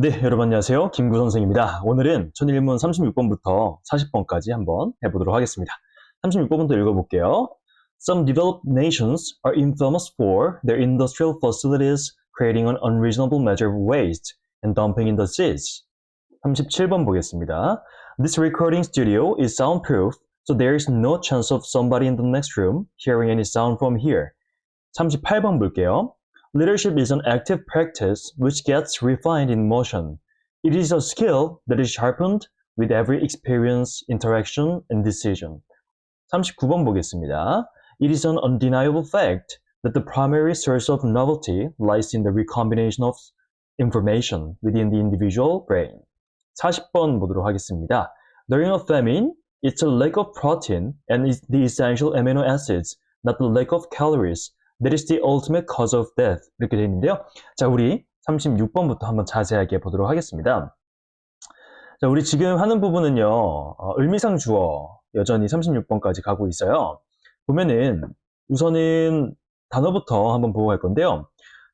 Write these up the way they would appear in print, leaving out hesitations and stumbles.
네, 여러분 안녕하세요. 김구 선생입니다. 오늘은 1001문 36번부터 40번까지 한번 해보도록 하겠습니다. 36번부터 읽어볼게요. Some developed nations are infamous for their industrial facilities creating an unreasonable measure of waste and dumping in the seas. 37번 보겠습니다. This recording studio is soundproof, so there is no chance of somebody in the next room hearing any sound from here. 38번 볼게요. Leadership is an active practice which gets refined in motion. It is a skill that is sharpened with every experience, interaction, and decision. 39번 보겠습니다. It is an undeniable fact that the primary source of novelty lies in the recombination of information within the individual brain. 40번 보도록 하겠습니다. During a famine, it's a lack of protein and it's the essential amino acids, not the lack of calories, that is the ultimate cause of death. 이렇게 되어 있는데요. 자, 우리 36번부터 한번 자세하게 보도록 하겠습니다. 자, 우리 지금 하는 부분은요, 의미상 주어 여전히 36번까지 가고 있어요. 보면은 우선은 단어부터 한번 보고 갈 건데요.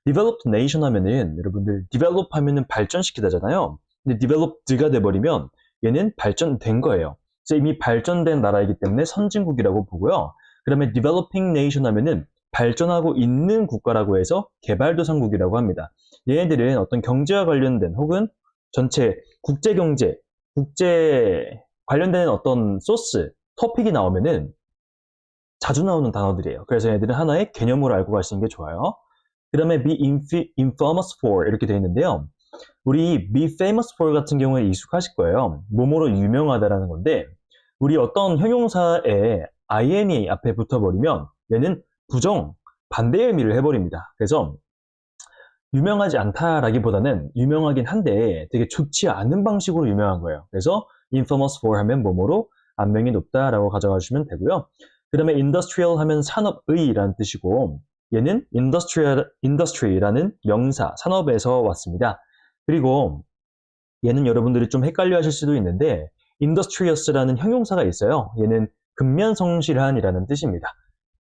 developed nation 하면은 여러분들 develop 하면은 발전시키다잖아요. 근데 developed가 돼버리면 얘는 발전된 거예요. 그래서 이미 발전된 나라이기 때문에 선진국이라고 보고요. 그다음에 developing nation 하면은 발전하고 있는 국가라고 해서 개발도상국이라고 합니다. 얘네들은 어떤 경제와 관련된 혹은 전체 국제 경제, 국제 관련된 어떤 소스, 토픽이 나오면은 자주 나오는 단어들이에요. 그래서 얘네들은 하나의 개념으로 알고 가시는 게 좋아요. 그 다음에 be infamous for 이렇게 되어 있는데요. 우리 be famous for 같은 경우에 익숙하실 거예요. 뭐뭐로 유명하다라는 건데 우리 어떤 형용사에 ing 앞에 붙어버리면 얘는 부정, 반대의 의미를 해버립니다. 그래서 유명하지 않다라기보다는 유명하긴 한데 되게 좋지 않은 방식으로 유명한 거예요. 그래서 infamous for 하면 뭐뭐로 안명이 높다라고 가져가 주시면 되고요. 그 다음에 industrial 하면 산업의라는 뜻이고 얘는 industry라는 명사, 산업에서 왔습니다. 그리고 얘는 여러분들이 좀 헷갈려 하실 수도 있는데 industrious라는 형용사가 있어요. 얘는 근면성실한이라는 뜻입니다.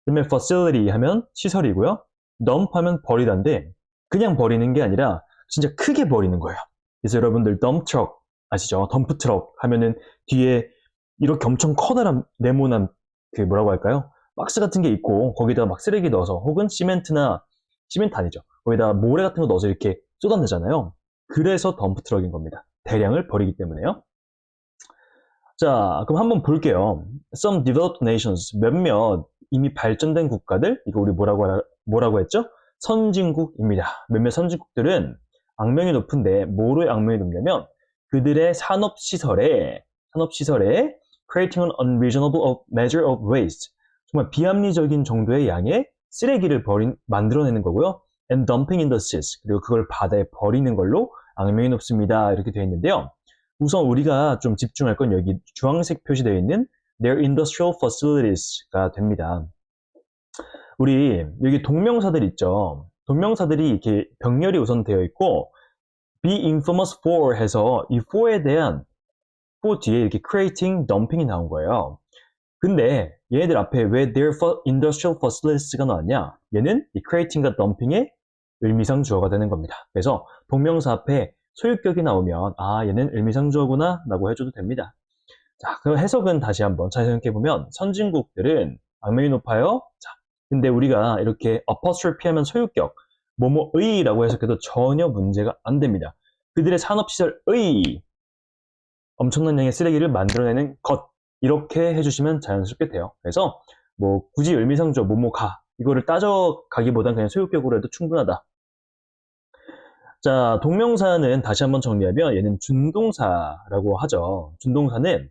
그다음에 facility 하면 시설이고요. dump 하면 버리다인데 그냥 버리는 게 아니라 진짜 크게 버리는 거예요. 그래서 여러분들 dump truck 아시죠? 덤프 트럭 하면은 뒤에 이렇게 엄청 커다란 네모난 그 뭐라고 할까요? 박스 같은 게 있고 거기다가 막 쓰레기 넣어서 혹은 시멘트 아니죠. 거기다 모래 같은 거 넣어서 이렇게 쏟아내잖아요. 그래서 덤프 트럭인 겁니다. 대량을 버리기 때문에요. 자, 그럼 한번 볼게요. Some developed nations, 몇몇 이미 발전된 국가들, 이거 우리 뭐라고 했죠? 선진국입니다. 몇몇 선진국들은 악명이 높은데 뭐로의 악명이 높냐면 그들의 산업시설에 creating an unreasonable measure of waste, 정말 비합리적인 정도의 양의 쓰레기를 만들어내는 거고요. and dumping in the seas, 그리고 그걸 바다에 버리는 걸로 악명이 높습니다. 이렇게 되어 있는데요. 우선 우리가 좀 집중할 건 여기 주황색 표시되어 있는 their industrial facilities가 됩니다. 우리 여기 동명사들 있죠. 동명사들이 이렇게 병렬이 우선 되어 있고 be infamous for 해서 이 for에 대한 for 뒤에 이렇게 creating, dumping이 나온 거예요. 근데 얘네들 앞에 왜 their industrial facilities가 나왔냐? 얘는 이 creating과 dumping의 의미상 주어가 되는 겁니다. 그래서 동명사 앞에 소유격이 나오면 아 얘는 의미상 주어구나 라고 해줘도 됩니다. 자, 그럼 해석은 다시 한번 잘 생각해보면 선진국들은 악명이 높아요. 자, 근데 우리가 이렇게 apostrophe 하면 소유격 뭐뭐의라고 해석해도 전혀 문제가 안 됩니다. 그들의 산업시설의 엄청난 양의 쓰레기를 만들어내는 것 이렇게 해주시면 자연스럽게 돼요. 그래서 뭐 굳이 의미상주어 뭐뭐가 이거를 따져가기보단 그냥 소유격으로 해도 충분하다. 자, 동명사는 다시 한번 정리하면 얘는 준동사라고 하죠. 준동사는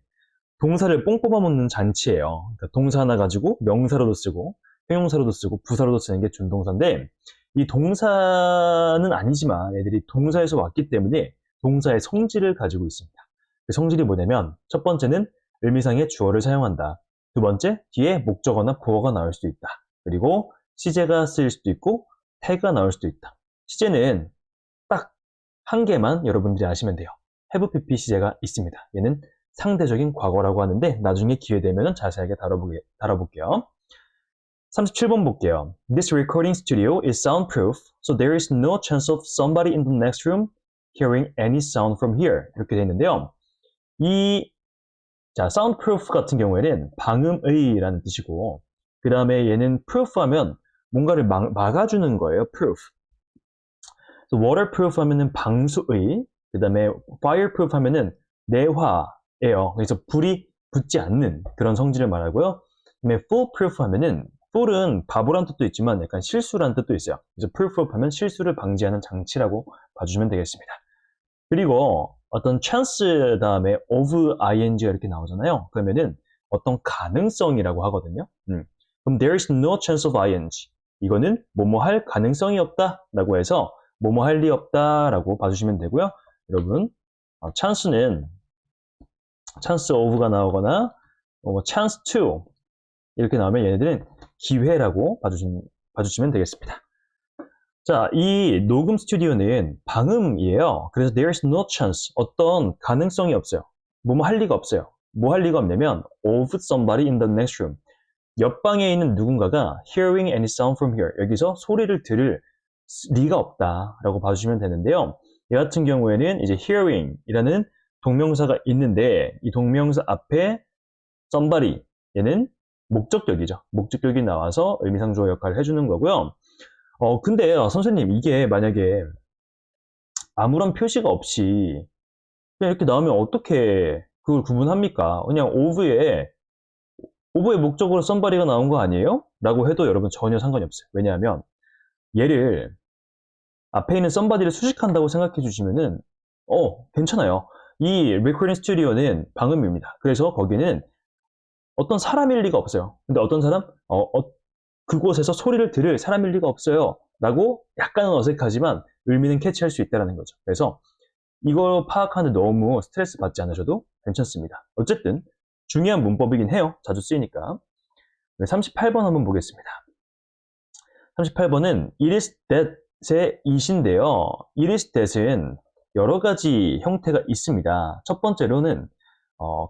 동사를 뽕 뽑아먹는 잔치예요. 그러니까 동사 하나 가지고 명사로도 쓰고 형용사로도 쓰고 부사로도 쓰는 게 준동사인데 이 동사는 아니지만 애들이 동사에서 왔기 때문에 동사의 성질을 가지고 있습니다. 그 성질이 뭐냐면 첫 번째는 의미상의 주어를 사용한다. 두 번째, 뒤에 목적어나 보어가 나올 수도 있다. 그리고 시제가 쓰일 수도 있고 태가 나올 수도 있다. 시제는 딱 한 개만 여러분들이 아시면 돼요. have pp 시제가 있습니다. 얘는 상대적인 과거라고 하는데 나중에 기회 되면 자세하게 다뤄볼게요. 37번 볼게요. This recording studio is soundproof, so there is no chance of somebody in the next room hearing any sound from here. 이렇게 되어 있는데요. 자, soundproof 같은 경우에는 방음의라는 뜻이고, 그 다음에 얘는 proof 하면 뭔가를 막아주는 거예요. proof. waterproof 하면은 방수의, 그 다음에 fireproof 하면은 내화예요. 그래서 불이 붙지 않는 그런 성질을 말하고요. 그 다음에 foolproof 하면은 fool은 바보란 뜻도 있지만 약간 실수란 뜻도 있어요. 그래서 proof 하면 실수를 방지하는 장치라고 봐주시면 되겠습니다. 그리고 어떤 chance 다음에 of ing가 이렇게 나오잖아요. 그러면은 어떤 가능성이라고 하거든요. 그럼 there is no chance of ing. 이거는 뭐뭐 할 가능성이 없다 라고 해서 뭐뭐 할 리 없다 라고 봐주시면 되고요. 여러분, chance는 chance of가 나오거나 chance to 이렇게 나오면 얘네들은 기회라고 봐주시면 되겠습니다. 자, 이 녹음 스튜디오는 방음이에요. 그래서 there's no chance, 어떤 가능성이 없어요. 뭐뭐 할 리가 없어요. 뭐 할 리가 없냐면 of somebody in the next room. 옆방에 있는 누군가가 hearing any sound from here. 여기서 소리를 들을 리가 없다라고 봐주시면 되는데요. 이 같은 경우에는 이제 hearing이라는 동명사가 있는데 이 동명사 앞에 somebody, 얘는 목적격이죠. 목적격이 나와서 의미상주어 역할을 해주는 거고요. 근데 선생님 이게 만약에 아무런 표시가 없이 그냥 이렇게 나오면 어떻게 그걸 구분합니까? 그냥 of의 목적으로 somebody가 나온 거 아니에요? 라고 해도 여러분 전혀 상관이 없어요. 왜냐하면 얘를 앞에 있는 somebody를 수식한다고 생각해 주시면은 괜찮아요. 이 recording studio는 방음입니다. 그래서 거기는 어떤 사람일 리가 없어요. 근데 어떤 사람? 그곳에서 소리를 들을 사람일 리가 없어요. 라고 약간은 어색하지만 의미는 캐치할 수 있다는 거죠. 그래서 이걸 파악하는데 너무 스트레스 받지 않으셔도 괜찮습니다. 어쨌든 중요한 문법이긴 해요. 자주 쓰이니까. 38번 한번 보겠습니다. 38번은 it is that의 it인데요. it is that은 여러 가지 형태가 있습니다. 첫 번째로는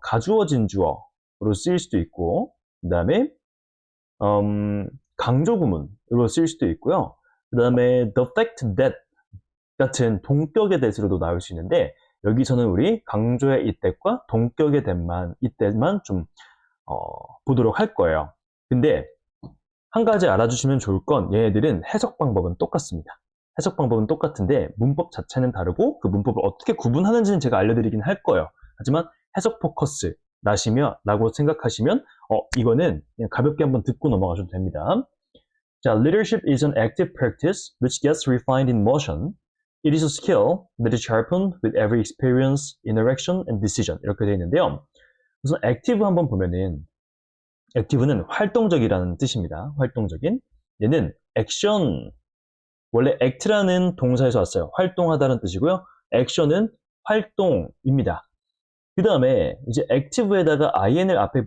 가주어진 주어로 쓰일 수도 있고, 그 다음에 강조구문으로 쓰일 수도 있고요. 그 다음에 the fact that 같은 동격의 that으로도 나올 수 있는데 여기서는 우리 강조의 이때과 동격의 that만 이때만 좀 보도록 할 거예요. 근데 한 가지 알아주시면 좋을 건 얘네들은 해석 방법은 똑같습니다. 해석 방법은 똑같은데 문법 자체는 다르고 그 문법을 어떻게 구분하는지는 제가 알려드리긴 할 거예요. 하지만 해석 포커스 라고 생각하시면 이거는 그냥 가볍게 한번 듣고 넘어가셔도 됩니다. 자, leadership is an active practice which gets refined in motion. It is a skill that is sharpened with every experience, interaction, and decision. 이렇게 되어 있는데요. 우선 active 한번 보면은 active는 활동적이라는 뜻입니다. 활동적인. 얘는 action, 원래 act라는 동사에서 왔어요. 활동하다는 뜻이고요. action은 활동입니다. 그 다음에 이제 active에다가 in을 앞에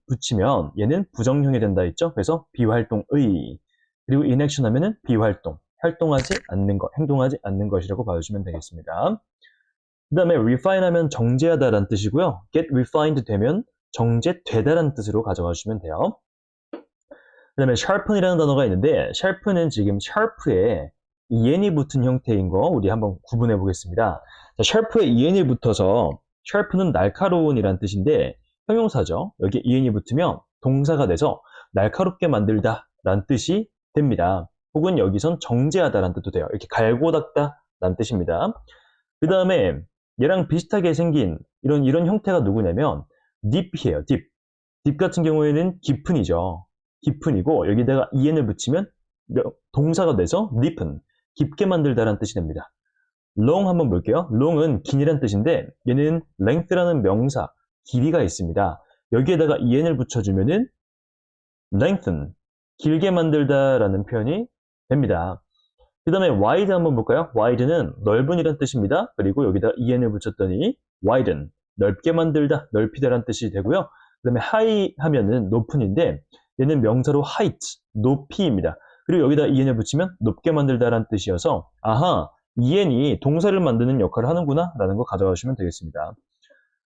붙이면 얘는 부정형이 된다 했죠. 그래서 비활동의. 그리고 inaction 하면은 비활동. 활동하지 않는 것, 행동하지 않는 것이라고 봐주시면 되겠습니다. 그 다음에 refine 하면 정제하다라는 뜻이고요. get refined 되면 정제되다라는 뜻으로 가져가 주시면 돼요. 그 다음에 sharpen이라는 단어가 있는데 sharpen은 지금 sharp에 en이 붙은 형태인 거 우리 한번 구분해 보겠습니다. 자, sharp에 en이 붙어서 sharp는 날카로운이라는 뜻인데 형용사죠. 여기에 en이 붙으면 동사가 돼서 날카롭게 만들다 라는 뜻이 됩니다. 혹은 여기선 정제하다라는 뜻도 돼요. 이렇게 갈고 닦다 라는 뜻입니다. 그 다음에 얘랑 비슷하게 생긴 이런 형태가 누구냐면 deep이에요. deep. deep 같은 경우에는 깊은이죠. 깊은이고 여기다가 en을 붙이면 동사가 돼서 deepen, 깊게 만들다라는 뜻이 됩니다. long 한번 볼게요. long은 긴이라는 뜻인데 얘는 length라는 명사, 길이가 있습니다. 여기에다가 en을 붙여주면은 lengthen, 길게 만들다라는 표현이 됩니다. 그 다음에 wide 한번 볼까요? wide는 넓은이라는 뜻입니다. 그리고 여기다 en을 붙였더니 widen, 넓게 만들다, 넓히다라는 뜻이 되고요. 그 다음에 high 하면은 높은인데 얘는 명사로 height, 높이입니다. 그리고 여기다 en을 붙이면 높게 만들다라는 뜻이어서 아하, en이 동사를 만드는 역할을 하는구나 라는 거 가져가시면 되겠습니다.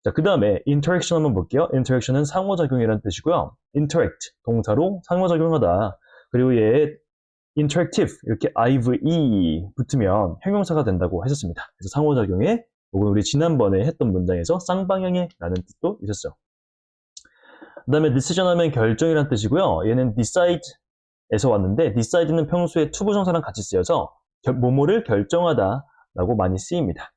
자, 그 다음에 interaction 한번 볼게요. interaction은 상호작용이라는 뜻이고요. interact, 동사로 상호작용하다. 그리고 얘의 interactive 이렇게 IVE 붙으면 형용사가 된다고 했었습니다. 그래서 상호작용에 혹은 우리 지난번에 했던 문장에서 쌍방향의 라는 뜻도 있었죠. 그 다음에 decision 하면 결정이란 뜻이고요. 얘는 decide에서 왔는데 decide는 평소에 투부정사랑 같이 쓰여서 뭐뭐를 결정하다 라고 많이 쓰입니다.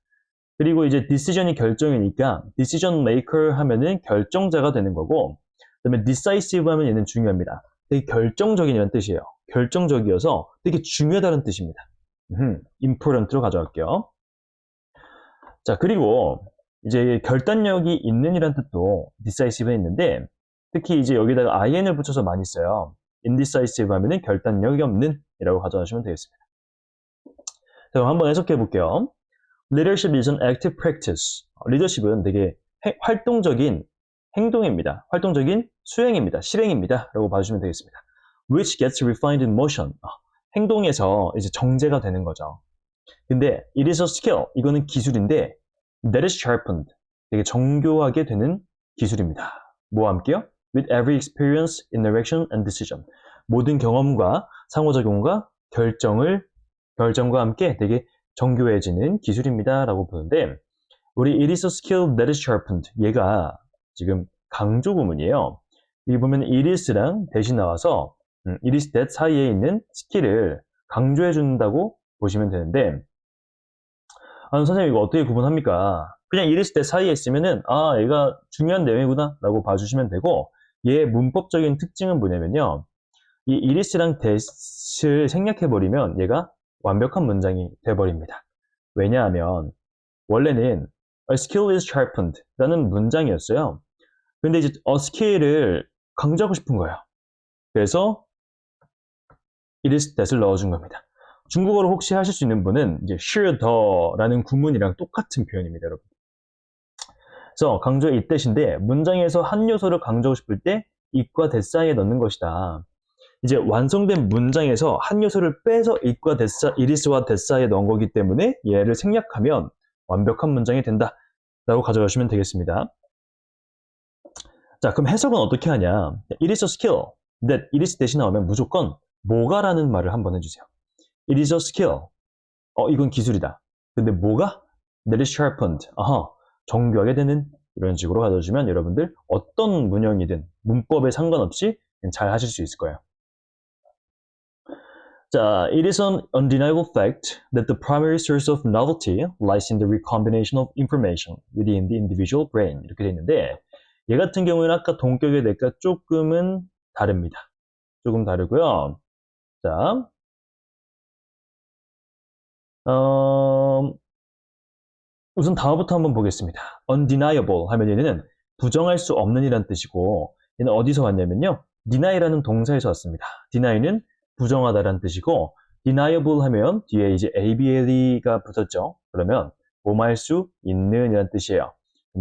그리고 이제 decision이 결정이니까 decision maker 하면은 결정자가 되는 거고, 그 다음에 decisive 하면 얘는 중요합니다. 되게 결정적인이라는 뜻이에요. 결정적이어서 되게 중요하다는 뜻입니다. important로 가져갈게요. 자, 그리고 이제 결단력이 있는 이란 뜻도 decisive에 있는데, 특히 이제 여기다가 in을 붙여서 많이 써요. indecisive 하면은 결단력이 없는 이라고 가져가시면 되겠습니다. 자, 그럼 한번 해석해 볼게요. Leadership is an active practice. 리더십은 되게 활동적인 행동입니다. 활동적인 수행입니다. 실행입니다. 라고 봐주시면 되겠습니다. Which gets refined in motion. 행동에서 이제 정제가 되는 거죠. 근데 it is a skill. 이거는 기술인데 that is sharpened. 되게 정교하게 되는 기술입니다. 뭐와 함께요? With every experience, interaction, and decision. 모든 경험과 상호작용과 결정과 함께 되게 정교해지는 기술입니다. 라고 보는데, 우리 it is a skill that is sharpened. 얘가 지금 강조 구문이에요. 여기 보면 it is랑 대신 나와서 it is that 사이에 있는 스킬을 강조해 준다고 보시면 되는데, 선생님 이거 어떻게 구분합니까? 그냥 it is that 사이에 있으면은 얘가 중요한 내용이구나 라고 봐주시면 되고, 얘의 문법적인 특징은 뭐냐면요, 이 it is랑 that을 생략해버리면 얘가 완벽한 문장이 돼버립니다. 왜냐하면 원래는 a skill is sharpened 라는 문장이었어요. 근데 이제 a skill을 강조하고 싶은 거예요. 그래서 it is that을 넣어준 겁니다. 중국어를 혹시 하실 수 있는 분은 이제 should 라는 구문이랑 똑같은 표현입니다, 여러분. 그래서 강조의 it that인데 문장에서 한 요소를 강조하고 싶을 때 it과 that 사이에 넣는 것이다. 이제 완성된 문장에서 한 요소를 빼서 it과 it is와 that 사이에 넣은 거기 때문에 얘를 생략하면 완벽한 문장이 된다 라고 가져가시면 되겠습니다. 자, 그럼 해석은 어떻게 하냐? It is a skill that it is 대신 나오면 무조건 뭐가 라는 말을 한번 해주세요. It is a skill. 이건 기술이다. 근데 뭐가? That is sharpened. 정교하게 되는 이런 식으로 가져주면 여러분들 어떤 문형이든 문법에 상관없이 잘 하실 수 있을 거예요. 자, it is an undeniable fact that the primary source of novelty lies in the recombination of information within the individual brain. 이렇게 돼 있는데, 얘 같은 경우에는 아까 동격의 넷과 조금은 다릅니다. 조금 다르고요. 자, 우선 다음부터 한번 보겠습니다. undeniable 하면 얘는 부정할 수 없는 이란 뜻이고, 얘는 어디서 왔냐면요, deny라는 동사에서 왔습니다. deny는 부정하다라는 뜻이고, deniable 하면 뒤에 이제 able가 붙었죠. 그러면 뭐할 수 있는 이란 뜻이에요.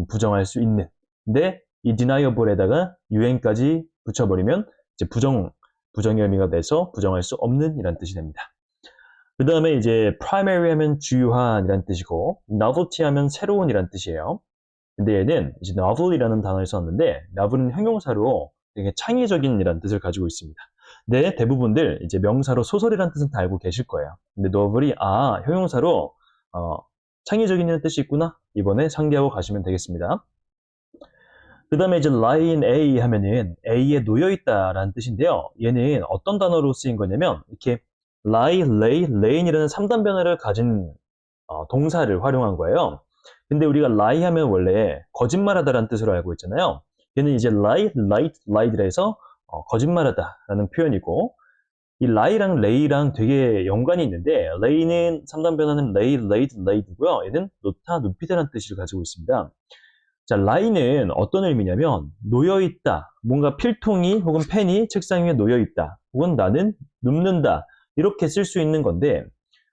부정할 수 있는. 근데 이 deniable에다가 un까지 붙여버리면 이제 부정의 의미가 돼서 부정할 수 없는 이란 뜻이 됩니다. 그 다음에 이제 primary 하면 주요한 이란 뜻이고, novelty 하면 새로운 이란 뜻이에요. 근데 얘는 이제 novel이라는 단어를 썼는데, novel은 형용사로 되게 창의적인 이란 뜻을 가지고 있습니다. 네, 대부분들 이제 명사로 소설이라는 뜻은 다 알고 계실 거예요. 근데 novel이 형용사로 창의적인 뜻이 있구나. 이번에 상기하고 가시면 되겠습니다. 그 다음에 이제 lie in A 하면은 A에 놓여있다라는 뜻인데요. 얘는 어떤 단어로 쓰인 거냐면 이렇게 lie, lay, lay인이라는 3단 변화를 가진 동사를 활용한 거예요. 근데 우리가 lie 하면 원래 거짓말하다라는 뜻으로 알고 있잖아요. 얘는 이제 lie, lied, lied라 해서 거짓말하다라는 표현이고, 이 lie랑 lay랑 되게 연관이 있는데, lay는 3단 변화는 lay, laid, laid고요. 얘는 놓다, 눕히다라는 뜻을 가지고 있습니다. 자, lie는 어떤 의미냐면 놓여있다, 뭔가 필통이 혹은 펜이 책상 위에 놓여있다, 혹은 나는 눕는다, 이렇게 쓸 수 있는 건데,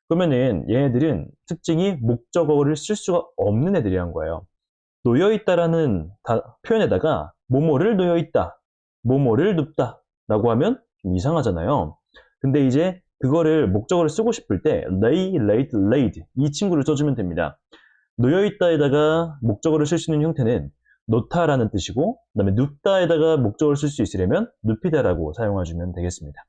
그러면은 얘네들은 특징이 목적어를 쓸 수가 없는 애들이란 거예요. 놓여있다라는 표현에다가 뭐뭐를 놓여있다, 뭐뭐를 눕다 라고 하면 좀 이상하잖아요. 근데 이제 그거를 목적어를 쓰고 싶을 때 lay, laid, laid 이 친구를 써주면 됩니다. 놓여있다에다가 목적어를 쓸 수 있는 형태는 놓다라는 뜻이고, 그 다음에 눕다에다가 목적어를 쓸 수 있으려면 눕히다라고 사용해주면 되겠습니다.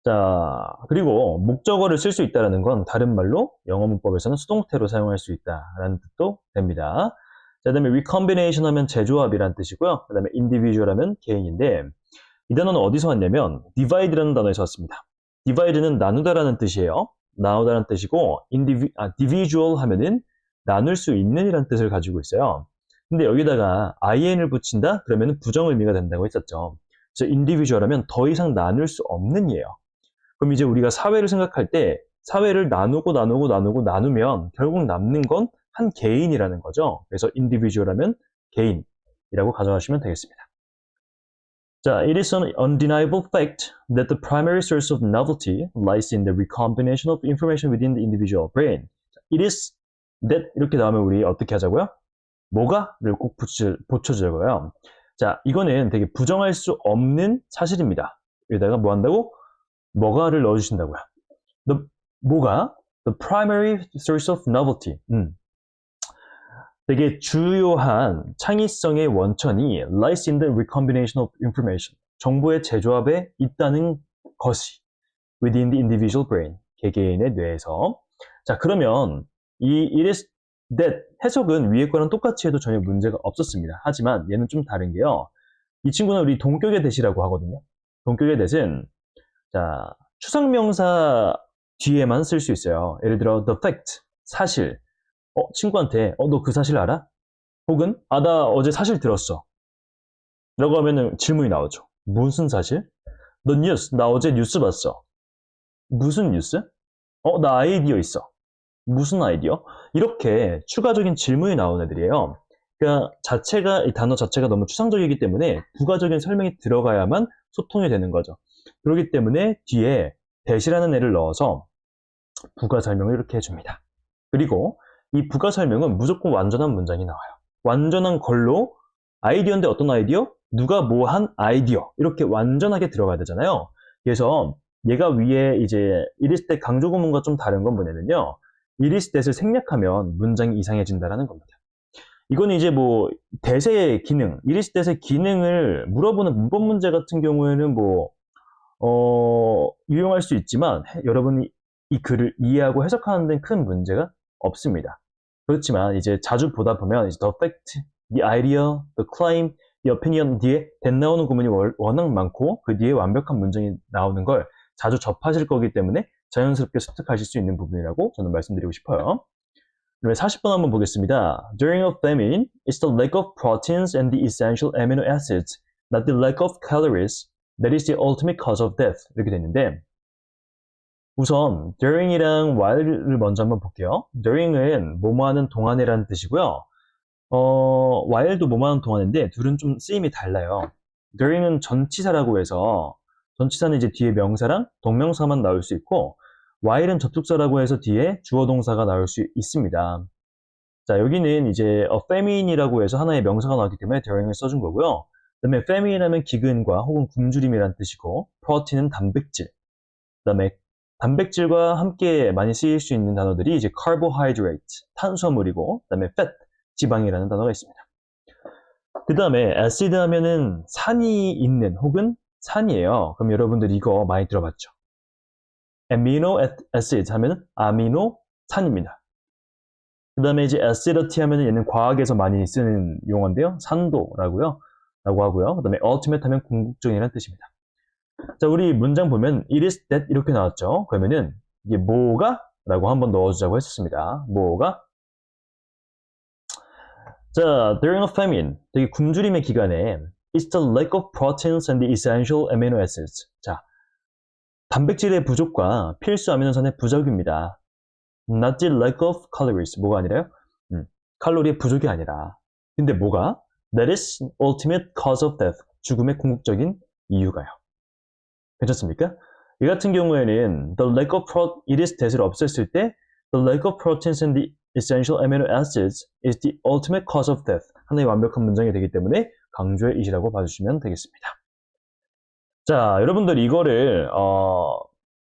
자, 그리고 목적어를 쓸 수 있다는 건 다른 말로 영어 문법에서는 수동태로 사용할 수 있다라는 뜻도 됩니다. 자, 그다음에 recombination 하면 재조합이라는 뜻이고요. 그다음에 individual 하면 개인인데 이 단어는 어디서 왔냐면 divide라는 단어에서 왔습니다. divide는 나누다라는 뜻이에요. 나누다라는 뜻이고 individual 하면은 나눌 수 있는 이라는 뜻을 가지고 있어요. 근데 여기다가 in을 붙인다? 그러면 부정 의미가 된다고 했었죠. 그래서 individual 하면 더 이상 나눌 수 없는 이에요. 그럼 이제 우리가 사회를 생각할 때 사회를 나누면 결국 남는 건 한 개인이라는 거죠. 그래서 individual 하면 개인이라고 가져가시면 되겠습니다. 자, it is an undeniable fact that the primary source of novelty lies in the recombination of information within the individual brain. It is that 이렇게 나오면 우리 어떻게 하자고요? 뭐가?를 꼭 붙여주자고요. 자, 이거는 되게 부정할 수 없는 사실입니다. 여기다가 뭐 한다고? 뭐가를 넣어주신다고요. 뭐가? The primary source of novelty. 되게 주요한 창의성의 원천이 lies in the recombination of information. 정보의 재조합에 있다는 것이 within the individual brain. 개개인의 뇌에서. 자, 그러면 이 it is that 해석은 위에 거랑 똑같이 해도 전혀 문제가 없었습니다. 하지만 얘는 좀 다른 게요. 이 친구는 우리 동격의 대시라고 하거든요. 동격의 대신 자, 추상명사 뒤에만 쓸 수 있어요. 예를 들어 the fact, 사실. 친구한테 너 그 사실 알아? 혹은 나 어제 사실 들었어. 라고 하면은 질문이 나오죠. 무슨 사실? The news, 나 어제 뉴스 봤어. 무슨 뉴스? 나 아이디어 있어. 무슨 아이디어? 이렇게 추가적인 질문이 나오는 애들이에요. 그러니까 이 단어 자체가 너무 추상적이기 때문에 부가적인 설명이 들어가야만 소통이 되는 거죠. 그렇기 때문에 뒤에 대시라는 애를 넣어서 부가 설명을 이렇게 해줍니다. 그리고 이 부가 설명은 무조건 완전한 문장이 나와요. 완전한 걸로 아이디어인데 어떤 아이디어? 누가 뭐 한 아이디어. 이렇게 완전하게 들어가야 되잖아요. 그래서 얘가 위에 이제 이리스 때 강조 구문과 좀 다른 건 뭐냐면요. 이리스 tet을 생략하면 문장이 이상해진다는 겁니다. 이건 이제 뭐 대세의 기능, 이리스 tet의 기능을 물어보는 문법 문제 같은 경우에는 유용할 수 있지만 여러분이 이 글을 이해하고 해석하는 데는 큰 문제가 없습니다. 그렇지만 이제 자주 보다 보면 이제 the fact, the idea, the claim, the opinion 뒤에 that 나오는 구문이 워낙 많고 그 뒤에 완벽한 문장이 나오는 걸 자주 접하실 거기 때문에 자연스럽게 습득하실 수 있는 부분이라고 저는 말씀드리고 싶어요. 그러면 40번 한번 보겠습니다. During a famine, it's the lack of proteins and the essential amino acids, not the lack of calories, that is the ultimate cause of death. 이렇게 됐는데 우선 during이랑 while을 먼저 한번 볼게요. during은 뭐뭐하는 동안이라는 뜻이고요. while도 뭐뭐하는 동안인데 둘은 좀 쓰임이 달라요. during은 전치사라고 해서 전치사는 이제 뒤에 명사랑 동명사만 나올 수 있고 while은 접속사라고 해서 뒤에 주어 동사가 나올 수 있습니다. 자, 여기는 이제 a famine이라고 해서 하나의 명사가 나왔기 때문에 during을 써준 거고요. 그 다음에 famine 하면 기근과 혹은 굶주림이라는 뜻이고 protein은 단백질, 그 다음에 단백질과 함께 많이 쓰일 수 있는 단어들이 이제 carbohydrate, 탄수화물이고, 그 다음에 fat, 지방이라는 단어가 있습니다. 그 다음에 acid 하면은 산이 있는 혹은 산이에요. 그럼 여러분들 이거 많이 들어봤죠? amino acid 하면은 아미노산입니다. 그 다음에 이제 acidity 하면은 얘는 과학에서 많이 쓰는 용어인데요. 산도라고요. 라고 하고요. 그 다음에 ultimate 하면 궁극적이라는 뜻입니다. 자, 우리 문장 보면 it is that 이렇게 나왔죠. 그러면은 이게 뭐가? 라고 한번 넣어주자고 했었습니다. 뭐가? 자, during a famine, 되게 굶주림의 기간에 it's the lack of proteins and the essential amino acids. 자, 단백질의 부족과 필수 아미노산의 부족입니다. Not the lack of calories. 뭐가 아니라요? 칼로리의 부족이 아니라. 근데 뭐가? That is ultimate cause of death. 죽음의 궁극적인 이유가요. 괜찮습니까? 이 같은 경우에는 the lack of it is that을 없앴을 때 the lack of proteins and the essential amino acids is the ultimate cause of death. 하나의 완벽한 문장이 되기 때문에 강조의 it이라고 봐주시면 되겠습니다. 자, 여러분들 이거를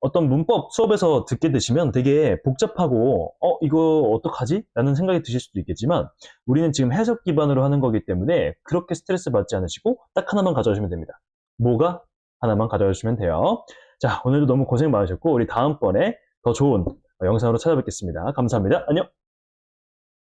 어떤 문법 수업에서 듣게 되시면 되게 복잡하고 이거 어떡하지? 라는 생각이 드실 수도 있겠지만 우리는 지금 해석 기반으로 하는 거기 때문에 그렇게 스트레스 받지 않으시고 딱 하나만 가져오시면 됩니다. 뭐가? 하나만 가져오시면 돼요. 자, 오늘도 너무 고생 많으셨고, 우리 다음번에 더 좋은 영상으로 찾아뵙겠습니다. 감사합니다. 안녕!